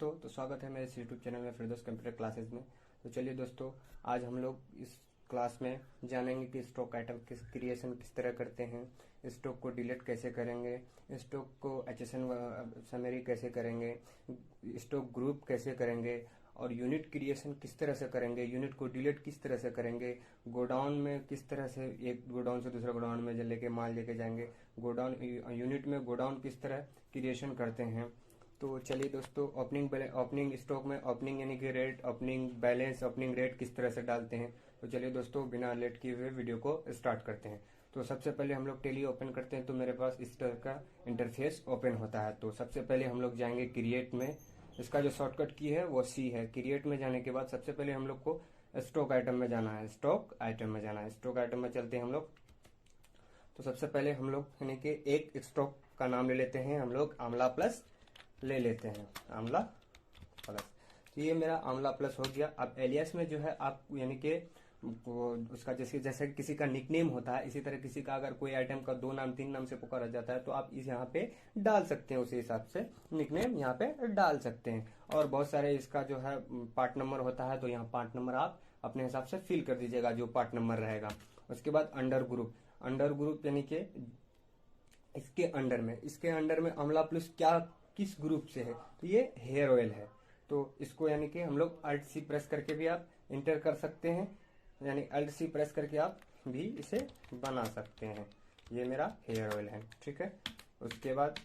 दोस्तों, तो स्वागत है मेरे इस यूट्यूब चैनल में फिरदौस कंप्यूटर क्लासेस में। तो चलिए दोस्तों, आज हम लोग इस क्लास में जानेंगे कि स्टॉक आइटम किस क्रिएशन किस तरह करते हैं, स्टॉक को डिलीट कैसे करेंगे, स्टॉक को एचएसएन समरी कैसे करेंगे, स्टॉक ग्रुप कैसे करेंगे और यूनिट क्रिएशन किस तरह से करेंगे, यूनिट को डिलीट किस तरह से करेंगे, गोडाउन में किस तरह से एक गोडाउन से दूसरा गोडाउन में लेके माल लेके जाएंगे, गोडाउन यूनिट में गोडाउन किस तरह क्रिएशन करते हैं। तो चलिए दोस्तों, ओपनिंग स्टॉक में ओपनिंग यानी कि rate, opening balance, opening rate किस तरह से डालते हैं। तो चलिए दोस्तों, बिना लेट किए हुए वीडियो को स्टार्ट करते हैं। तो सबसे पहले हम लोग टैली ओपन करते हैं तो मेरे पास इस तरह का इंटरफेस ओपन होता है। तो सबसे पहले हम लोग जाएंगे क्रिएट में। इसका जो शॉर्टकट की है वो सी है। क्रिएट में जाने के बाद सबसे पहले हम लोग को स्टॉक आइटम में जाना है। स्टॉक आइटम में जाना है। स्टॉक आइटम में चलते हैं हम लोग। तो सबसे पहले हम लोग यानी कि एक स्टॉक का नाम ले लेते हैं, हम लोग आंवला प्लस ले लेते हैं, आंवला प्लस। तो ये मेरा आंवला प्लस हो गया। अब एलियास में जो है आप यानी कि उसका जैसे किसी का निकनेम होता है, इसी तरह किसी का अगर कोई आइटम का 2 नाम 3 नाम से पुकारा जाता है तो आप इस यहाँ पे डाल सकते हैं, उसी हिसाब से निकनेम यहाँ पे डाल सकते हैं। और बहुत सारे इसका जो है पार्ट नंबर होता है, तो यहाँ पार्ट नंबर आप अपने हिसाब से फिल कर दीजिएगा जो पार्ट नंबर रहेगा। उसके बाद अंडर ग्रुप यानी कि इसके अंडर में आंवला प्लस क्या किस ग्रुप से है, तो ये हेयर ऑयल है। तो इसको यानी कि हम लोग अल्ट सी प्रेस करके भी आप इंटर कर सकते हैं, यानी अल्ट सी प्रेस करके आप भी इसे बना सकते हैं। ये मेरा हेयर ऑयल है, ठीक है। उसके बाद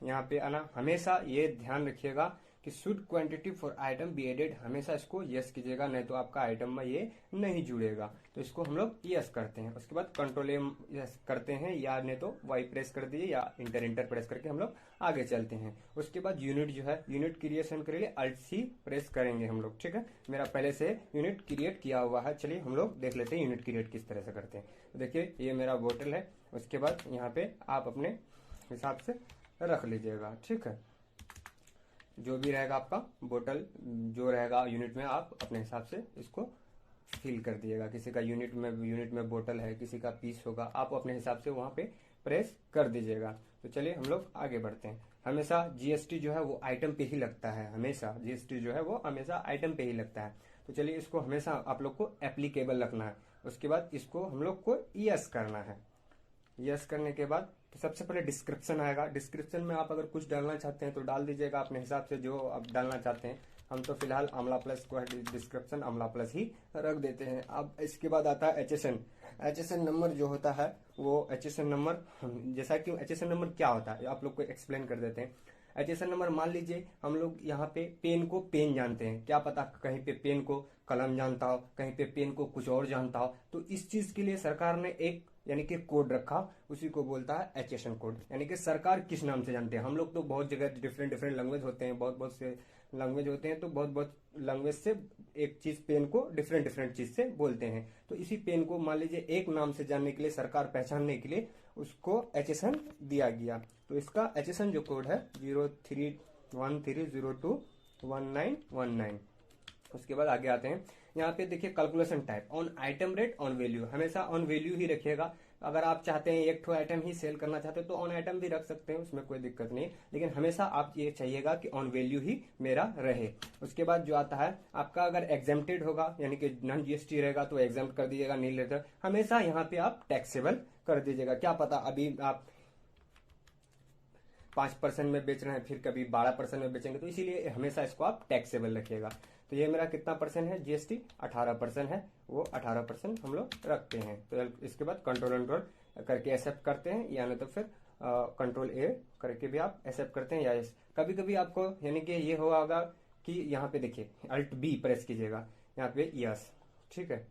यहाँ पे आना, हमेशा ये ध्यान रखिएगा कि should quantity for item be added, हमेशा इसको यस कीजिएगा, नहीं तो आपका आइटम में ये नहीं जुड़ेगा। तो इसको हम लोग यस करते हैं। उसके बाद कंट्रोल एम यस करते हैं, या नहीं तो वाई प्रेस कर दीजिए, या इंटर प्रेस करके हम लोग आगे चलते हैं। उसके बाद यूनिट जो है, यूनिट क्रिएशन के लिए अल्ट सी प्रेस करेंगे हम लोग, ठीक है। मेरा पहले से यूनिट क्रिएट किया हुआ है। चलिए हम लोग देख लेते हैं यूनिट क्रिएट किस तरह से करते हैं। तो देखिए, ये मेरा बोतल है। उसके बाद यहाँ पे आप अपने हिसाब से रख लीजिएगा, ठीक है। जो भी रहेगा आपका बोतल जो रहेगा यूनिट में, आप अपने हिसाब से इसको फिल कर दिएगा। किसी का यूनिट में बोतल है, किसी का पीस होगा, आप अपने हिसाब से वहां पे प्रेस कर दीजिएगा। तो चलिए हम लोग आगे बढ़ते हैं। हमेशा जीएसटी जो है वो आइटम पे ही लगता है, हमेशा जीएसटी जो है वो हमेशा आइटम पे ही लगता है। तो चलिए इसको हमेशा आप लोग को एप्लीकेबल रखना है। उसके बाद इसको हम लोग को यस करना है। यस करने के बाद तो सबसे पहले डिस्क्रिप्शन आएगा। डिस्क्रिप्शन में आप अगर कुछ डालना चाहते हैं तो डाल दीजिएगा अपने हिसाब से, जो आप डालना चाहते हैं। हम तो फिलहाल आंवला प्लस को डिस्क्रिप्शन आंवला प्लस ही रख देते हैं। अब इसके बाद आता है एचएसएन नंबर जो होता है वो एचएसएन नंबर, जैसा कि एचएसएन नंबर क्या होता है आप लोग को एक्सप्लेन कर देते हैं। एचएसएन नंबर, मान लीजिए हम लोग यहाँ पे पेन को पेन जानते हैं, क्या पता कहीं पे पेन को कलम जानता हो, कहीं पे पेन को कुछ और जानता हो। तो इस चीज के लिए सरकार ने एक यानी कि कोड रखा, उसी को बोलता है एचएसएन कोड। यानी कि सरकार किस नाम से जानते हैं। हम लोग तो बहुत जगह डिफरेंट लैंग्वेज होते हैं, बहुत से लैंग्वेज होते हैं, तो बहुत लैंग्वेज से एक चीज पेन को डिफरेंट चीज से बोलते हैं। तो इसी पेन को मान लीजिए एक नाम से जानने के लिए, सरकार पहचानने के लिए उसको एचएसएन दिया गया। तो इसका एचएसएन जो कोड है 0313021919। उसके बाद आगे आते हैं। यहाँ पे देखिए calculation type on item rate on value, हमेशा ऑन वैल्यू ही रखिएगा। अगर आप चाहते हैं एक ठो आइटम ही सेल करना चाहते हैं तो ऑन आइटम भी रख सकते हैं, उसमें कोई दिक्कत नहीं। लेकिन हमेशा आप ये चाहिएगा कि ऑन वैल्यू ही मेरा रहे। उसके बाद जो आता है आपका, अगर एग्जेम्प्टेड होगा यानी कि नॉन जीएसटी रहेगा तो एग्जेम्प्ट कर दीजिएगा, नहीं लेते हमेशा यहाँ पे आप टैक्सेबल कर दीजिएगा। क्या पता अभी आप 5% में बेच रहे हैं, फिर कभी 12% में बेचेंगे, तो इसीलिए हमेशा इसको आप टैक्सेबल रखिएगा। तो ये मेरा कितना परसेंट है जीएसटी, 18% है, वो 18% हम लोग रखते हैं। तो इसके बाद कंट्रोल करके एक्सेप्ट करते हैं, या नहीं तो फिर कंट्रोल ए करके भी आप एक्सेप्ट करते हैं, या कभी कभी आपको यानी कि ये होगा कि यहाँ पे देखिए अल्ट बी प्रेस कीजिएगा, यहाँ पे यस, ठीक है।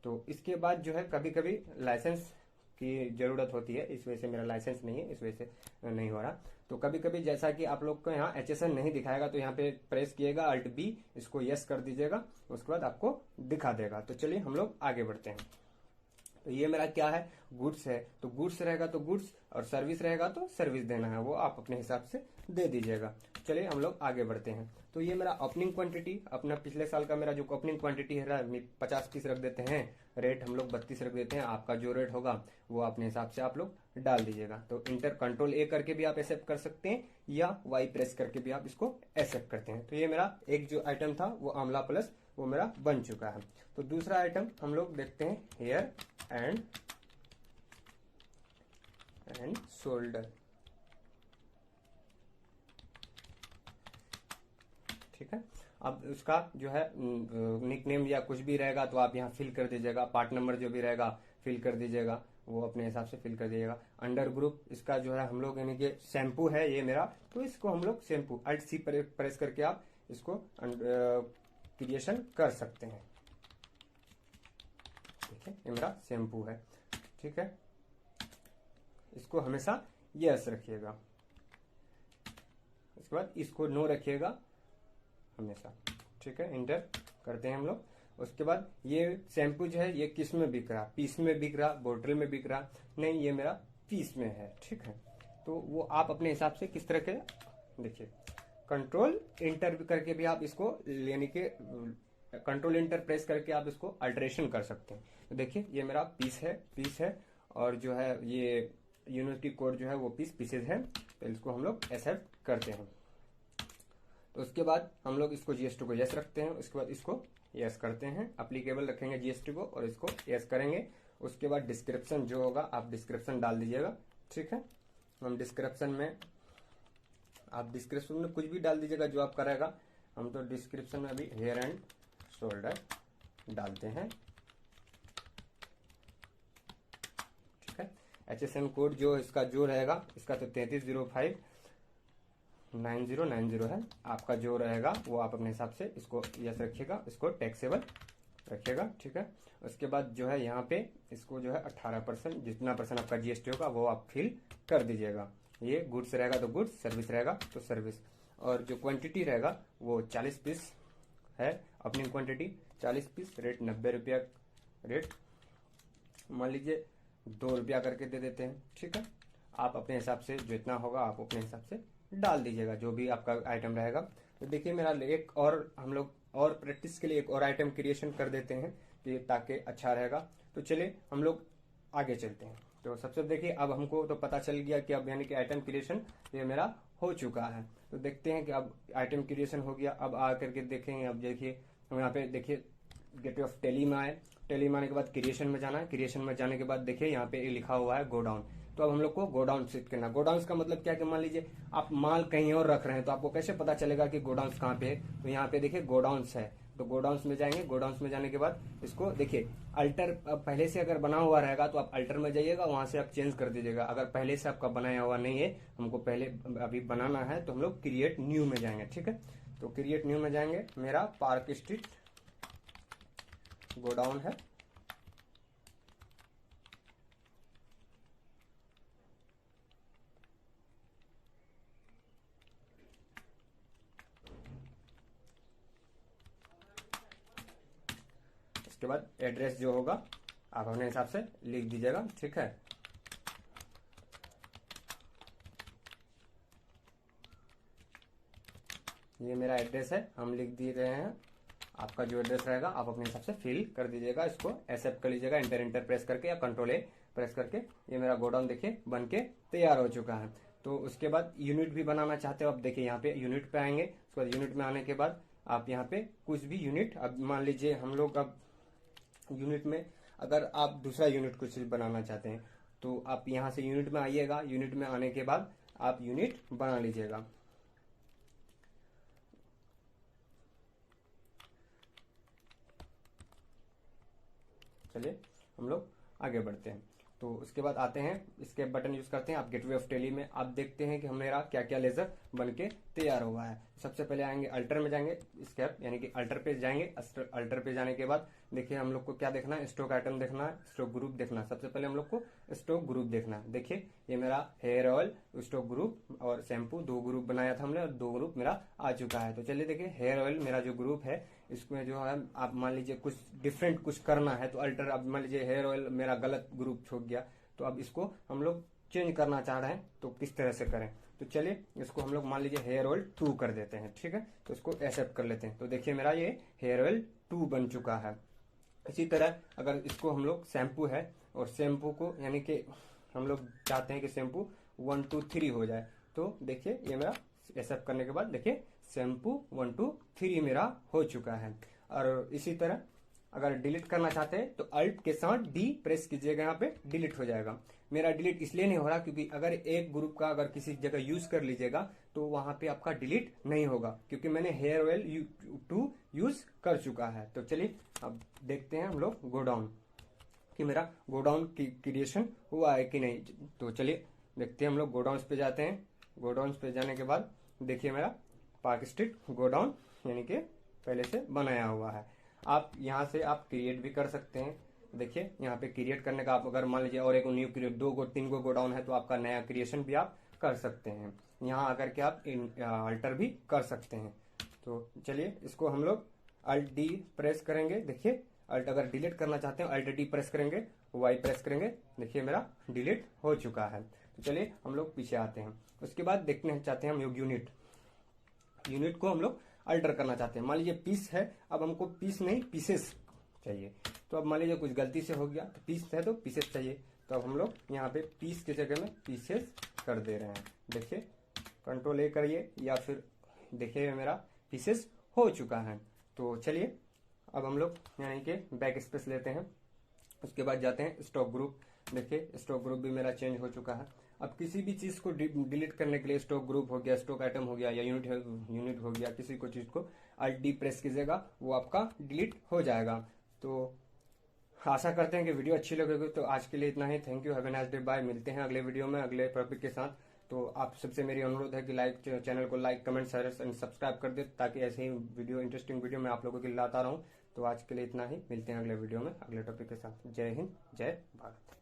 तो इसके बाद जो है कभी कभी लाइसेंस की जरूरत होती है, इस वजह से मेरा लाइसेंस नहीं है, इस वजह से नहीं हो रहा। तो कभी कभी जैसा कि आप लोग को यहाँ एचएसएन नहीं दिखाएगा तो यहाँ पे प्रेस किएगा अल्ट बी, इसको यस कर दीजिएगा, उसके बाद आपको दिखा देगा। तो चलिए हम लोग आगे बढ़ते हैं। तो ये मेरा क्या है, गुड्स है, तो गुड्स रहेगा तो गुड्स, और सर्विस रहेगा तो सर्विस देना है, वो आप अपने हिसाब से दे दीजिएगा। चलिए हम लोग आगे बढ़ते हैं। तो ये मेरा ओपनिंग क्वांटिटी, अपना पिछले साल का मेरा जो ओपनिंग क्वांटिटी है 50 पीस रख देते हैं, रेट हम लोग 32 रख देते हैं। आपका जो रेट होगा वो अपने हिसाब से आप लोग डाल दीजिएगा। तो इंटर कंट्रोल ए करके भी आप एक्सेप्ट कर सकते हैं, या वाई प्रेस करके भी आप इसको एक्सेप्ट करते हैं। तो ये मेरा एक जो आइटम था वो आंवला प्लस वो मेरा बन चुका है। तो दूसरा आइटम हम लोग देखते हैं, हेयर एंड शोल्डर। ठीक है, अब उसका जो है निकनेम या कुछ भी रहेगा तो आप यहाँ फिल कर दीजिएगा, पार्ट नंबर जो भी रहेगा फिल कर दीजिएगा, वो अपने हिसाब से फिल कर दीजिएगा। अंडर ग्रुप इसका जो है हम लोग यानी कि शैम्पू है ये मेरा, तो इसको हम लोग शैम्पू अल्ट सी प्रेस करके आप इसको क्रिएशन कर सकते हैं। ठीक है, ये मेरा शैम्पू है। ठीक है, इसको हमेशा यस रखिएगा, इसके बाद इसको नो रखिएगा हमेशा। ठीक है, इंटर करते हैं हम लोग। उसके बाद ये शैम्पू जो है ये किस में बिक रहा, पीस में बिक रहा, बोतल में बिक रहा, नहीं ये मेरा पीस में है। ठीक है, तो वो आप अपने हिसाब से किस तरह के, देखिए कंट्रोल इंटर करके भी आप इसको यानी कि कंट्रोल इंटर प्रेस करके आप इसको अल्टरेशन कर सकते हैं। तो देखिए ये मेरा पीस है और जो है ये यूनिटी कोड जो है वो पीसेज है। तो इसको हम लोग एक्सेप्ट करते हैं। तो उसके बाद हम लोग इसको जीएसटी को यस रखते हैं, उसके बाद इसको यस करते हैं, अप्लीकेबल रखेंगे जीएसटी को और इसको यस करेंगे। उसके बाद डिस्क्रिप्शन जो होगा आप डिस्क्रिप्शन डाल दीजिएगा। ठीक है, हम डिस्क्रिप्शन में आप डिस्क्रिप्शन में कुछ भी डाल दीजिएगा जो आपका रहेगा। हम तो डिस्क्रिप्शन में अभी हेयर एंड शोल्डर डालते हैं। ठीक है, HSN कोड जो इसका जो रहेगा इसका तो 33059090 है। आपका जो रहेगा वो आप अपने हिसाब से इसको यस रखिएगा, इसको टैक्सेबल रखिएगा। ठीक है, उसके बाद जो है यहाँ पे इसको जो है 18% जितना परसेंट आपका जीएसटी होगा वो आप फिल कर दीजिएगा। ये गुड्स रहेगा तो गुड्स, सर्विस रहेगा तो सर्विस, और जो क्वांटिटी रहेगा वो 40 पीस है, अपनी क्वांटिटी 40 पीस, रेट 90 रुपया, रेट मान लीजिए 2 रुपया करके दे देते हैं। ठीक है, आप अपने हिसाब से जितना होगा आप अपने हिसाब से डाल दीजिएगा जो भी आपका आइटम रहेगा। तो देखिए मेरा एक और हम लोग और प्रैक्टिस के लिए एक और आइटम क्रिएशन कर देते हैं कि ताकि अच्छा रहेगा। तो चलिए हम लोग आगे चलते हैं। तो सबसे देखिए अब हमको तो पता चल गया कि अब यानी कि आइटम क्रिएशन ये मेरा हो चुका है। तो देखते हैं कि अब आइटम क्रिएशन हो गया। अब आ करके देखेंगे, अब देखिए हम यहाँ पे देखिए गेटवे ऑफ टेली में आए, टेली में आने के बाद क्रिएशन में जाना है, क्रिएशन में जाने के बाद देखिए यहाँ पे लिखा हुआ है गोडाउन। तो अब हम लोग को गोडाउन सेट करना। गोडाउन का मतलब क्या है कि मान लीजिए आप माल कहीं और रख रहे हैं तो आपको कैसे पता चलेगा कि गोडाउन कहाँ पे है। तो यहाँ पे देखिए गोडाउन्स है, तो गोडाउन्स में जाएंगे। गोडाउन्स में जाने के बाद इसको देखिए अल्टर, पहले से अगर बना हुआ रहेगा तो आप अल्टर में जाइएगा, वहां से आप चेंज कर दीजिएगा। अगर पहले से आपका बनाया हुआ नहीं है, हमको पहले अभी बनाना है, तो हम लोग क्रिएट न्यू में जाएंगे। ठीक है, तो क्रिएट न्यू में जाएंगे। मेरा पार्क स्ट्रीट गोडाउन है। उसके बाद एड्रेस जो होगा आप अपने हिसाब से लिख दीजिएगा। ठीक है, ये मेरा एड्रेस है, हम लिख दिए रहे हैं। आपका जो एड्रेस रहेगा आप अपने हिसाब से फिल कर दीजिएगा, इसको एक्सेप्ट कर लीजिएगा इंटर प्रेस करके या कंट्रोल ए प्रेस करके। ये मेरा गोडाउन देखिए बन के तैयार हो चुका है। तो उसके बाद यूनिट भी बनाना चाहते हो आप, देखिए यहाँ पे यूनिट पे आएंगे। उसके बाद यूनिट में आने के बाद आप यहाँ पे कुछ भी यूनिट, अब मान लीजिए हम लोग अब यूनिट में अगर आप दूसरा यूनिट कुछ बनाना चाहते हैं तो आप यहाँ से यूनिट में आइएगा। यूनिट में आने के बाद आप यूनिट बना लीजिएगा। चलिए हम लोग आगे बढ़ते हैं। तो उसके बाद आते हैं, इसके बटन यूज करते हैं आप गेटवे ऑफ टेली में। आप देखते हैं कि मेरा क्या क्या लेजर बन के तैयार हुआ है। सबसे पहले आएंगे अल्टर में जाएंगे, स्केप यानी कि अल्टर पे जाएंगे। अल्टर पे जाने के बाद देखिए हम लोग को क्या देखना है, स्टॉक आइटम देखना है, स्टॉक ग्रुप देखना है। सबसे पहले हम लोग को स्टॉक ग्रुप देखना है। देखिए ये मेरा हेयर ऑयल स्टॉक ग्रुप और शैम्पू 2 ग्रुप बनाया था हमने और 2 ग्रुप मेरा आ चुका है। तो चलिए देखिए हेयर ऑयल मेरा जो ग्रुप है इसमें जो है आप मान लीजिए कुछ डिफरेंट कुछ करना है तो अल्टर, अब मान लीजिए हेयर ऑयल मेरा गलत ग्रुप छूट गया तो अब इसको हम लोग चेंज करना चाह रहे हैं तो किस तरह से करें। तो चलिए इसको हम लोग मान लीजिए हेयर ऑयल 2 कर देते हैं, ठीक है। तो इसको एक्सेप्ट कर लेते हैं। तो देखिए मेरा ये हेयर ऑयल 2 बन चुका है। इसी तरह अगर इसको हम लोग शैम्पू है और शैम्पू को यानी कि हम लोग चाहते हैं कि शैम्पू 1 2 3 हो जाए, तो देखिए ये मेरा एक्सेप्ट करने के बाद देखिए शैम्पू 1 2 3 मेरा हो चुका है। और इसी तरह अगर डिलीट करना चाहते हैं तो अल्ट के साथ डी प्रेस कीजिएगा, यहाँ पे डिलीट हो जाएगा। मेरा डिलीट इसलिए नहीं हो रहा क्योंकि अगर एक ग्रुप का अगर किसी जगह यूज कर लीजिएगा तो वहां पे आपका डिलीट नहीं होगा क्योंकि मैंने हेयर ऑयल 2 यूज कर चुका है। तो चलिए अब देखते हैं हम लोग गोडाउन कि मेरा गोडाउन की क्रिएशन हुआ है कि नहीं। तो चलिए देखते हैं, हम लोग गोडाउन पे जाते हैं। गोडाउन पे जाने के बाद देखिए मेरा पार्क स्ट्रीट गोडाउन यानी कि पहले से बनाया हुआ है। आप यहाँ से आप क्रिएट भी कर सकते हैं। देखिए यहाँ पे क्रिएट करने का आप अगर मान लीजिए और एक न्यू क्रिएट 2 3 गोडाउन है तो आपका नया क्रिएशन भी आप कर सकते हैं। यहाँ आकर के आप अल्टर भी कर सकते हैं। तो चलिए इसको हम लोग अल्ट डी प्रेस करेंगे। देखिए अल्ट अगर डिलीट करना चाहते हैं अल्ट डी प्रेस करेंगे, वाई प्रेस करेंगे, देखिए मेरा डिलीट हो चुका है। तो चलिए हम लोग पीछे आते हैं। उसके बाद देखने चाहते हैं हम यूनिट को हम लोग अल्टर करना चाहते हैं। मान लीजिए पीस है, अब हमको पीस नहीं पीसेस चाहिए। तो अब मान लीजिए कुछ गलती से हो गया तो पीस है तो पीसेस चाहिए, तो अब हम लोग यहाँ पे पीस की जगह में पीसेस कर दे रहे हैं। देखिए कंट्रोल ए करिए या फिर देखिए मेरा पीसेस हो चुका है। तो चलिए अब हम लोग यानी कि बैक स्पेस लेते हैं। उसके बाद जाते हैं स्टॉक ग्रुप। देखिए स्टॉक ग्रुप भी मेरा चेंज हो चुका है। अब किसी भी चीज को डिलीट करने के लिए स्टॉक ग्रुप हो गया, स्टॉक आइटम हो गया या यूनिट हो गया, किसी को चीज को अल्ट डी प्रेस कीजिएगा वो आपका डिलीट हो जाएगा। तो आशा करते हैं कि वीडियो अच्छी लगेगी। तो आज के लिए इतना ही। Thank you, have a nice day, bye. मिलते हैं अगले वीडियो में अगले टॉपिक के साथ। तो आप सबसे मेरी अनुरोध है कि चैनल को like comment share and subscribe कर दे ताकि ऐसे ही वीडियो इंटरेस्टिंग वीडियो मैं आप लोगों के लिए लाता रहूं। तो आज के लिए इतना ही, मिलते हैं अगले वीडियो में अगले टॉपिक के साथ। जय हिंद, जय भारत।